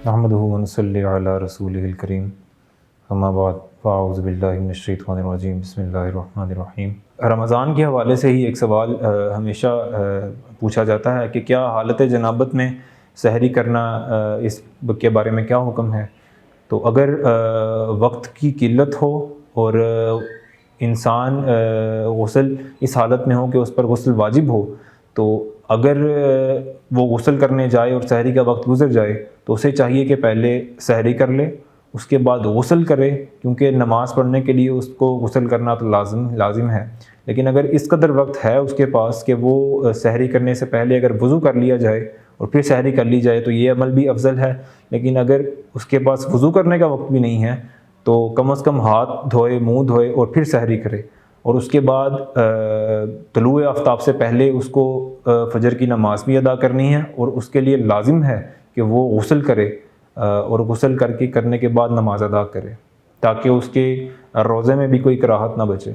نحمدہ و نصلی علی رسولہ الکریم اما بعد فاعوذ باللہ من الشیطان الرجیم بسم اللہ الرحمن الرحیم۔ رمضان کے حوالے سے ہی ایک سوال ہمیشہ پوچھا جاتا ہے کہ کیا حالت جنابت میں سحری کرنا، اس کے بارے میں کیا حکم ہے؟ تو اگر وقت کی قلت ہو اور انسان غسل اس حالت میں ہو کہ اس پر غسل واجب ہو، تو اگر وہ غسل کرنے جائے اور سحری کا وقت گزر جائے تو اسے چاہیے کہ پہلے سحری کر لے، اس کے بعد غسل کرے، کیونکہ نماز پڑھنے کے لیے اس کو غسل کرنا تو لازم ہے۔ لیکن اگر اس قدر وقت ہے اس کے پاس کہ وہ سحری کرنے سے پہلے اگر وضو کر لیا جائے اور پھر سحری کر لی جائے تو یہ عمل بھی افضل ہے۔ لیکن اگر اس کے پاس وضو کرنے کا وقت بھی نہیں ہے تو کم از کم ہاتھ دھوئے، منہ دھوئے اور پھر سحری کرے، اور اس کے بعد طلوع آفتاب سے پہلے اس کو فجر کی نماز بھی ادا کرنی ہے، اور اس کے لیے لازم ہے کہ وہ غسل کرے اور غسل کرنے کے بعد نماز ادا کرے، تاکہ اس کے روزے میں بھی کوئی کراہت نہ بچے۔